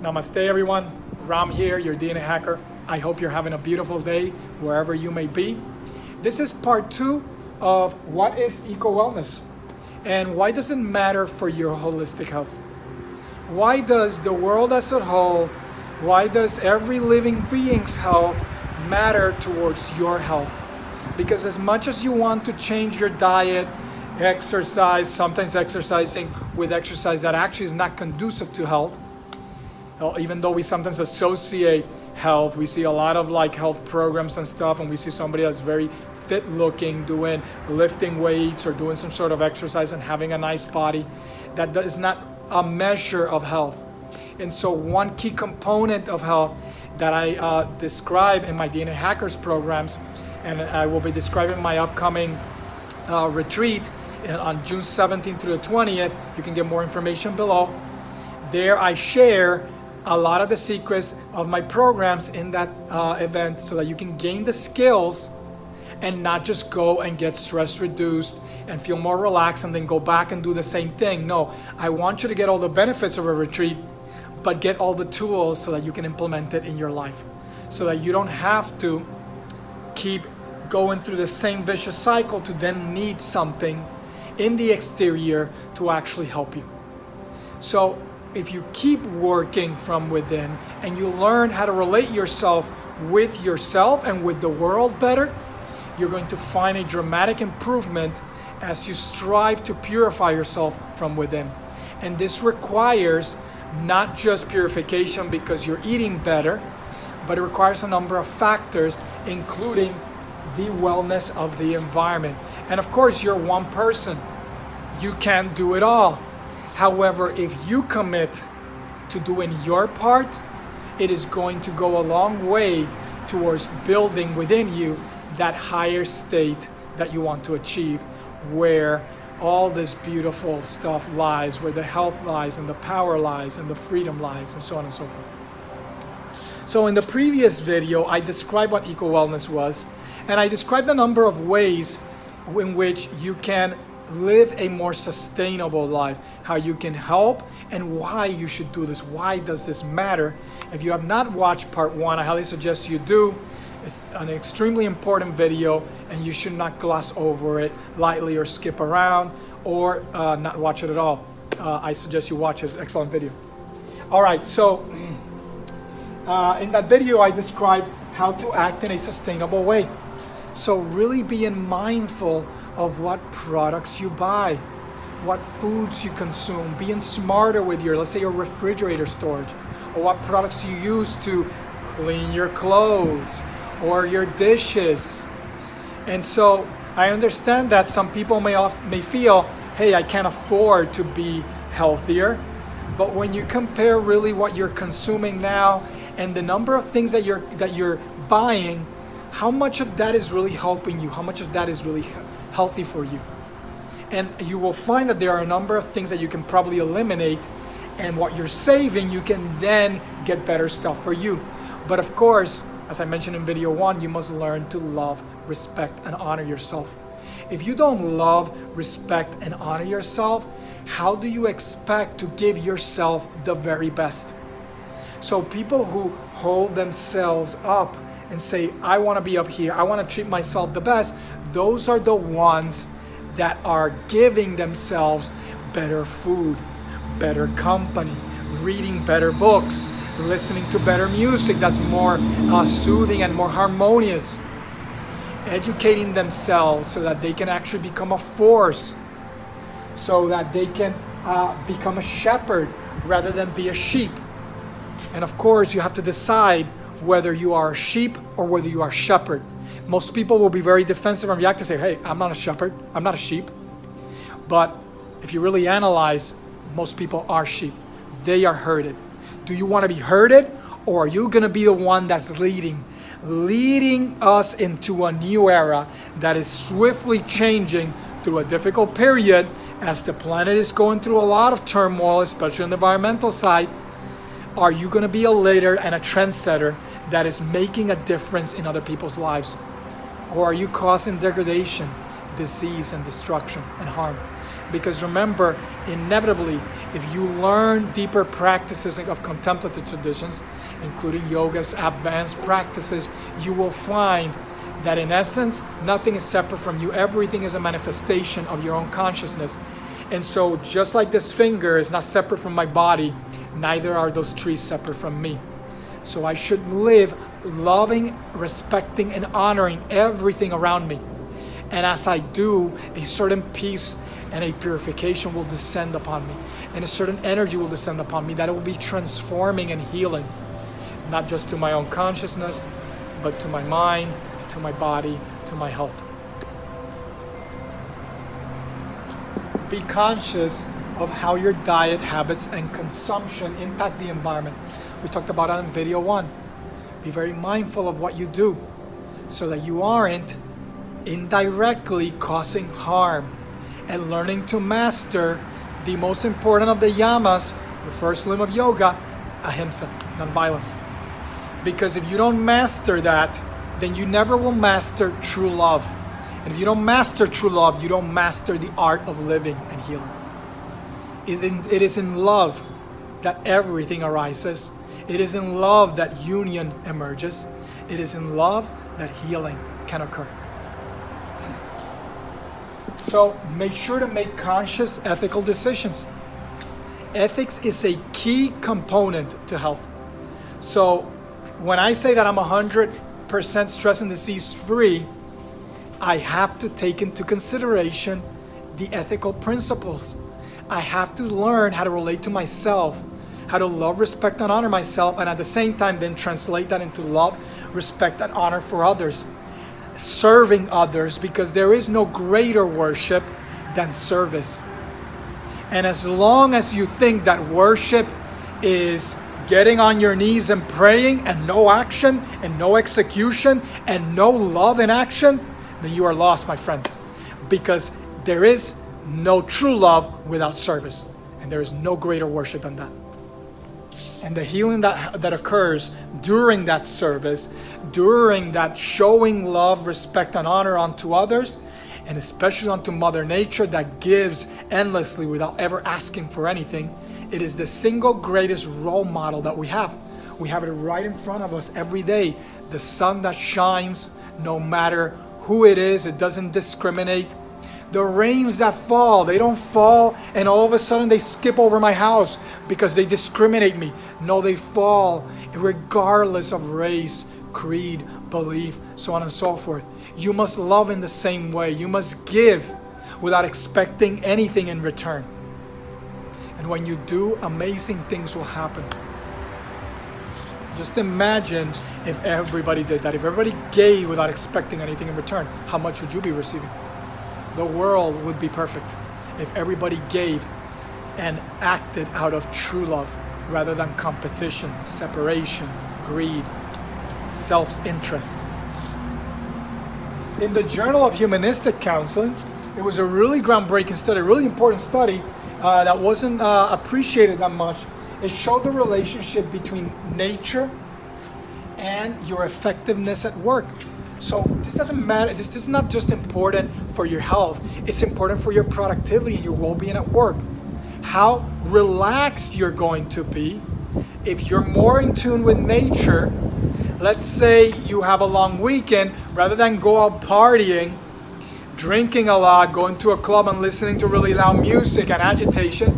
Namaste everyone, Ram here, your DNA hacker. I hope you're having a beautiful day wherever you may be. This is part 2 of what is eco-wellness and why does it matter for your holistic health? Why does the world as a whole, why does every living being's health matter towards your health? Because as much as you want to change your diet, exercise, sometimes exercising with exercise that actually is not conducive to health, even though we sometimes associate health, we see a lot of like health programs and stuff, and we see somebody that's very fit looking, doing lifting weights or doing some sort of exercise and having a nice body. That is not a measure of health. And so one key component of health that I describe in my DNA Hackers programs, and I will be describing my upcoming retreat on June 17th through the 20th. You can get more information below. There I share a lot of the secrets of my programs in that event so that you can gain the skills and not just go and get stress reduced and feel more relaxed and then go back and do the same thing. No, I want you to get all the benefits of a retreat, but get all the tools so that you can implement it in your life, so that you don't have to keep going through the same vicious cycle to then need something in the exterior to actually help you. So if you keep working from within and you learn how to relate yourself with yourself and with the world better, you're going to find a dramatic improvement as you strive to purify yourself from within. And this requires not just purification because you're eating better, but it requires a number of factors, including the wellness of the environment. And of course, you're one person. You can't do it all. However, if you commit to doing your part, it is going to go a long way towards building within you that higher state that you want to achieve, where all this beautiful stuff lies, where the health lies and the power lies and the freedom lies and so on and so forth. So in the previous video, I described what eco-wellness was, and I described a number of ways in which you can live a more sustainable life, how you can help and why you should do this. Why does this matter? If you have not watched part 1, I highly suggest you do. It's an extremely important video and you should not gloss over it lightly or skip around or not watch it at all. I suggest you watch it. It's an excellent video. All right, so in that video I described how to act in a sustainable way. So really being mindful of what products you buy, what foods you consume, being smarter with your, let's say, your refrigerator storage, or what products you use to clean your clothes or your dishes. And so I understand that some people may feel, hey, I can't afford to be healthier. But when you compare really what you're consuming now and the number of things that you're buying, how much of that is really helping you? How much of that is really healthy for you? And you will find that there are a number of things that you can probably eliminate, and what you're saving, you can then get better stuff for you. But of course, as I mentioned in video 1, you must learn to love, respect, and honor yourself. If you don't love, respect, and honor yourself, how do you expect to give yourself the very best? So people who hold themselves up and say, I want to be up here, I want to treat myself the best, those are the ones that are giving themselves better food, better company, reading better books, listening to better music that's more soothing and more harmonious, educating themselves so that they can actually become a force, so that they can become a shepherd rather than be a sheep. And of course, you have to decide whether you are a sheep or whether you are a shepherd. Most people will be very defensive and react to say, hey, I'm not a shepherd, I'm not a sheep. But if you really analyze, most people are sheep. They are herded. Do you want to be herded, or are you going to be the one that's leading us into a new era that is swiftly changing through a difficult period as the planet is going through a lot of turmoil, especially on the environmental side? Are you going to be a leader and a trendsetter that is making a difference in other people's lives? Or are you causing degradation, disease, and destruction and harm? Because remember, inevitably, if you learn deeper practices of contemplative traditions, including yoga's advanced practices, you will find that in essence, nothing is separate from you. Everything is a manifestation of your own consciousness. And so just like this finger is not separate from my body, neither are those trees separate from me. So I should live loving, respecting, and honoring everything around me. And as I do, a certain peace and a purification will descend upon me. And a certain energy will descend upon me that it will be transforming and healing, not just to my own consciousness, but to my mind, to my body, to my health. Be conscious of how your diet habits and consumption impact the environment. We talked about that in video 1. Be very mindful of what you do so that you aren't indirectly causing harm, and learning to master the most important of the yamas, the first limb of yoga, ahimsa, nonviolence. Because if you don't master that, then you never will master true love. And if you don't master true love, you don't master the art of living and healing. It is in love that everything arises. It is in love that union emerges. It is in love that healing can occur. So make sure to make conscious ethical decisions. Ethics is a key component to health. So when I say that I'm 100% stress and disease free, I have to take into consideration the ethical principles. I have to learn how to relate to myself, how to love, respect, and honor myself, and at the same time then translate that into love, respect, and honor for others. Serving others, because there is no greater worship than service. And as long as you think that worship is getting on your knees and praying and no action and no execution and no love in action, then you are lost, my friend. Because there is no true love without service. And there is no greater worship than that. And the healing that occurs during that service, during that showing love, respect, and honor unto others, and especially unto Mother Nature that gives endlessly without ever asking for anything, it is the single greatest role model that we have. We have it right in front of us every day. The sun that shines, no matter who it is, it doesn't discriminate. The rains that fall, they don't fall and all of a sudden they skip over my house because they discriminate me. No, they fall regardless of race, creed, belief, so on and so forth. You must love in the same way. You must give without expecting anything in return. And when you do, amazing things will happen. Just imagine if everybody did that. If everybody gave without expecting anything in return, how much would you be receiving? The world would be perfect if everybody gave and acted out of true love rather than competition, separation, greed, self-interest. In the Journal of Humanistic Counseling, it was a really groundbreaking study, a really important study that wasn't appreciated that much. It showed the relationship between nature and your effectiveness at work. So this doesn't matter, this is not just important for your health, it's important for your productivity and your well-being at work. How relaxed you're going to be if you're more in tune with nature. Let's say you have a long weekend, rather than go out partying, drinking a lot, going to a club and listening to really loud music and agitation,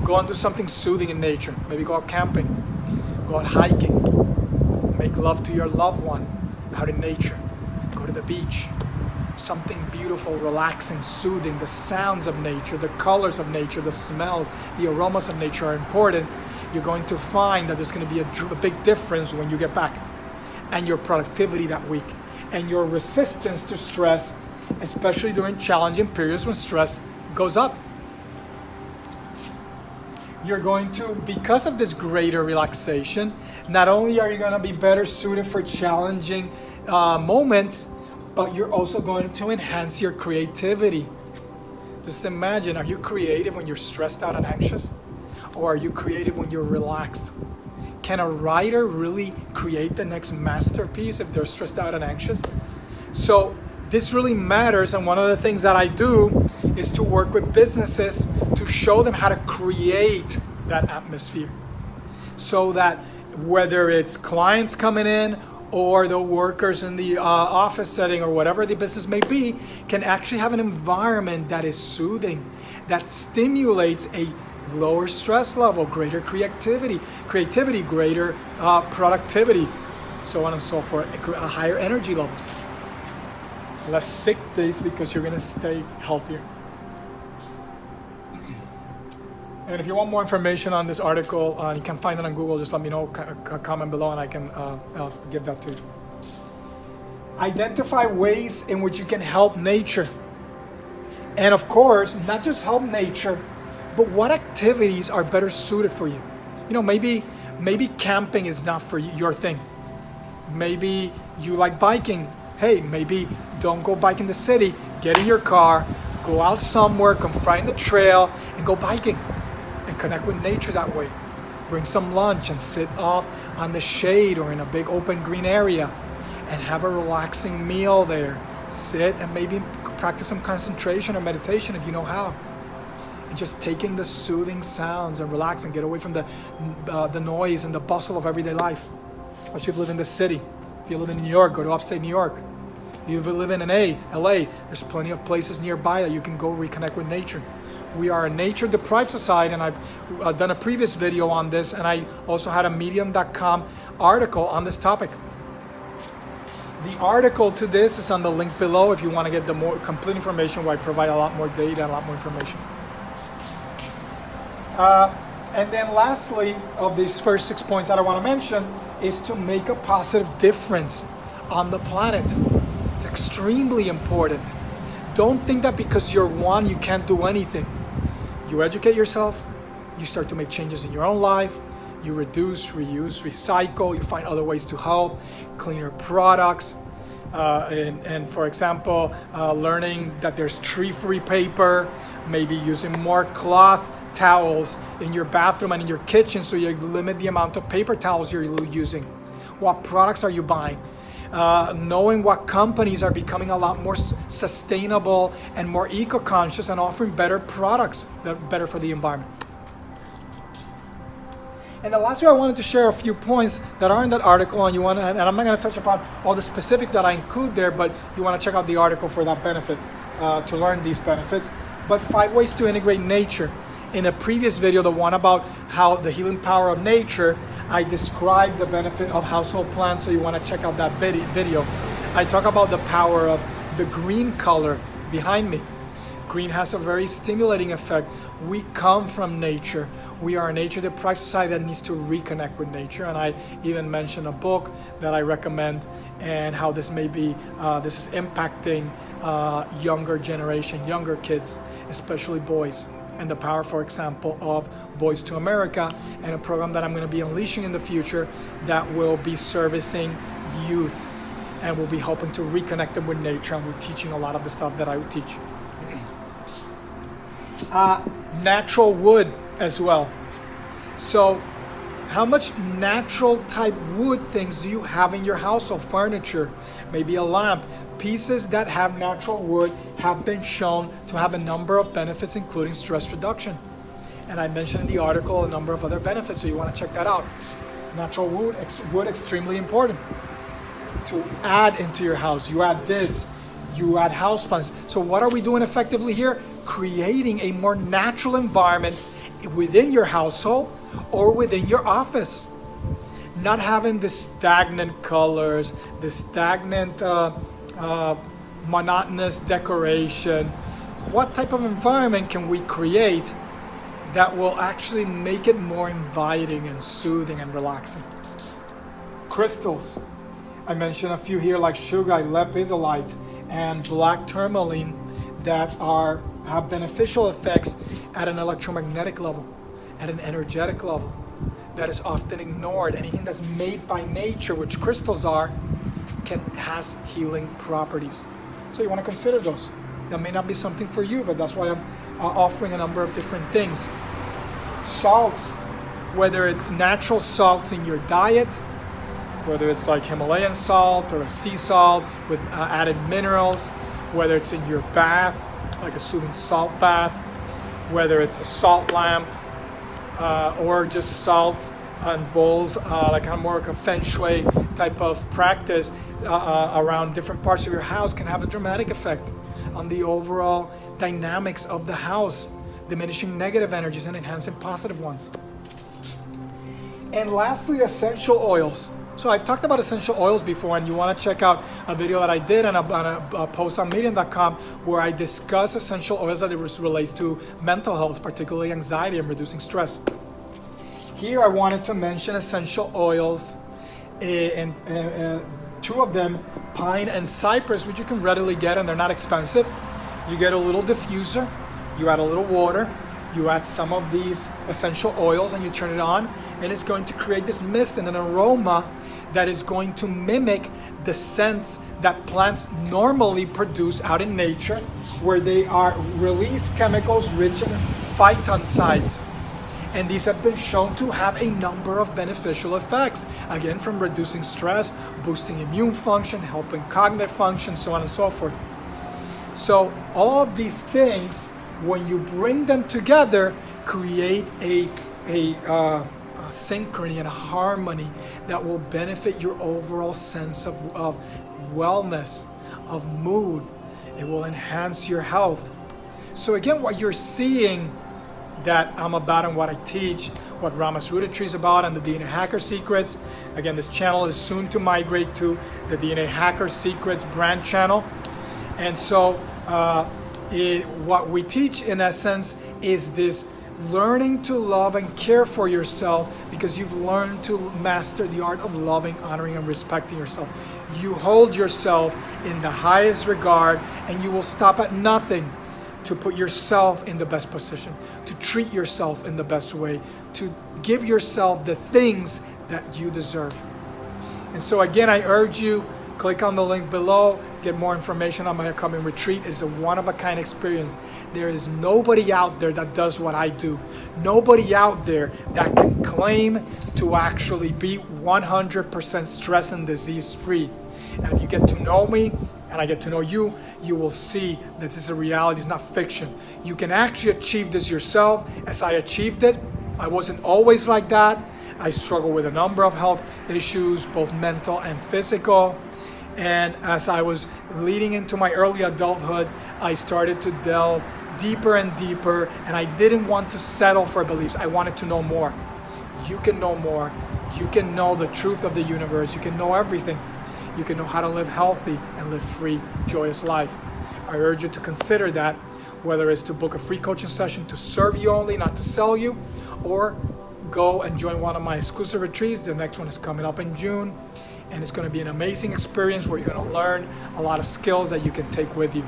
go and do something soothing in nature. Maybe go out camping, go out hiking, make love to your loved one out in nature, go to the beach. Something beautiful, relaxing, soothing. The sounds of nature, the colors of nature, the smells, the aromas of nature are important. You're going to find that there's going to be a big difference when you get back, and your productivity that week, and your resistance to stress, especially during challenging periods when stress goes up. You're going to, because of this greater relaxation, not only are you going to be better suited for challenging moments, but you're also going to enhance your creativity. Just imagine, are you creative when you're stressed out and anxious? Or are you creative when you're relaxed? Can a writer really create the next masterpiece if they're stressed out and anxious? So this really matters, and one of the things that I do is to work with businesses to show them how to create that atmosphere, so that whether it's clients coming in or the workers in the office setting or whatever the business may be, can actually have an environment that is soothing, that stimulates a lower stress level, greater creativity, greater productivity, so on and so forth, higher energy levels, less sick days because you're going to stay healthier. And if you want more information on this article, you can find it on Google. Just let me know, comment below, and I can give that to you. Identify ways in which you can help nature. And of course, not just help nature, but what activities are better suited for you? You know, maybe camping is not for you, your thing. Maybe you like biking. Hey, maybe don't go bike in the city. Get in your car, go out somewhere, come find the trail, and go biking. And connect with nature that way. Bring some lunch and sit off on the shade or in a big open green area and have a relaxing meal there. Sit and maybe practice some concentration or meditation if you know how. And just taking the soothing sounds and relax and get away from the noise and the bustle of everyday life. Especially if you live in the city. If you live in New York, go to upstate New York. If you live in LA, there's plenty of places nearby that you can go reconnect with nature. We are a nature-deprived society, and I've done a previous video on this, and I also had a medium.com article on this topic. The article to this is on the link below if you want to get the more complete information, where I provide a lot more data and a lot more information. And then lastly, of these first 6 points that I want to mention, is to make a positive difference on the planet. It's extremely important. Don't think that because you're one, you can't do anything. You educate yourself, you start to make changes in your own life, you reduce, reuse, recycle, you find other ways to help, cleaner products, and for example, learning that there's tree-free paper, maybe using more cloth towels in your bathroom and in your kitchen so you limit the amount of paper towels you're using. What products are you buying? Knowing what companies are becoming a lot more sustainable and more eco-conscious and offering better products that are better for the environment. And the last way I wanted to share a few points that are in that article, and I'm not going to touch upon all the specifics that I include there, but you want to check out the article for that benefit, to learn these benefits. But 5 ways to integrate nature. In a previous video, the one about how the healing power of nature, I described the benefit of household plants, so you want to check out that video. I talk about the power of the green color behind me. Green has a very stimulating effect. We come from nature. We are a nature-deprived society that needs to reconnect with nature. And I even mentioned a book that I recommend and how this may be, this is impacting younger generation, younger kids, especially boys. And the power, for example, of Boys to America, and a program that I'm going to be unleashing in the future that will be servicing youth and will be helping to reconnect them with nature, and we're teaching a lot of the stuff that I would teach. Natural wood as well. So how much natural type wood things do you have in your household? Furniture, maybe a lamp. Pieces that have natural wood have been shown to have a number of benefits, including stress reduction. And I mentioned in the article a number of other benefits, so you want to check that out. Natural wood, extremely important to add into your house. You add this, you add houseplants. So what are we doing effectively here? Creating a more natural environment within your household or within your office. Not having the stagnant colors, the stagnant monotonous decoration. What type of environment can we create that will actually make it more inviting and soothing and relaxing? Crystals. I mentioned a few here like shungite, lepidolite, and black tourmaline that have beneficial effects at an electromagnetic level, at an energetic level that is often ignored. Anything that's made by nature, which crystals are, has healing properties. So you want to consider those. That may not be something for you, but that's why I'm offering a number of different things. Salts, whether it's natural salts in your diet, whether it's like Himalayan salt or a sea salt with added minerals, whether it's in your bath like a soothing salt bath, whether it's a salt lamp or just salts and bowls, like kind of more like a feng shui type of practice around different parts of your house can have a dramatic effect on the overall dynamics of the house, diminishing negative energies and enhancing positive ones. And lastly, essential oils. So I've talked about essential oils before, and you want to check out a video that I did on a post on medium.com where I discuss essential oils that relates to mental health, particularly anxiety and reducing stress. Here I wanted to mention essential oils, and two of them, pine and cypress, which you can readily get, and they're not expensive. You get a little diffuser, you add a little water, you add some of these essential oils, and you turn it on, and it's going to create this mist and an aroma that is going to mimic the scents that plants normally produce out in nature, where they are release chemicals rich in phytoncides. And these have been shown to have a number of beneficial effects, again, from reducing stress, boosting immune function, helping cognitive function, so on and so forth. So all of these things, when you bring them together, create a synchrony and a harmony that will benefit your overall sense of wellness, of mood. It will enhance your health. So again, what you're seeing that I'm about and what I teach, what Rama's Rooted Tree is about, and the DNA Hacker Secrets. Again, this channel is soon to migrate to the DNA Hacker Secrets brand channel. And so what we teach in essence is this learning to love and care for yourself, because you've learned to master the art of loving, honoring, and respecting yourself. You hold yourself in the highest regard, and you will stop at nothing to put yourself in the best position, to treat yourself in the best way, to give yourself the things that you deserve. And so again, I urge you, click on the link below, get more information on my upcoming retreat. It's a one-of-a-kind experience. There is nobody out there that does what I do. Nobody out there that can claim to actually be 100% stress and disease free. And if you get to know me, and I get to know you, you will see that this is a reality, it's not fiction. You can actually achieve this yourself, as I achieved it. I wasn't always like that. I struggled with a number of health issues, both mental and physical. And as I was leading into my early adulthood, I started to delve deeper and deeper, and I didn't want to settle for beliefs. I wanted to know more. You can know more. You can know the truth of the universe. You can know everything. You can know how to live healthy and live free, joyous life. I urge you to consider that, whether it's to book a free coaching session to serve you only, not to sell you, or go and join one of my exclusive retreats. The next one is coming up in June, and it's going to be an amazing experience where you're going to learn a lot of skills that you can take with you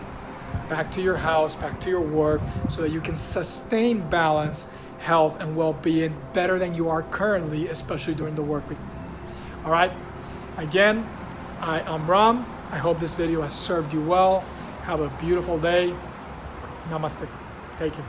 back to your house, back to your work, so that you can sustain balance, health, and well-being better than you are currently, especially during the work week. All right. Again, I'm Ram. I hope this video has served you well. Have a beautiful day. Namaste. Take care.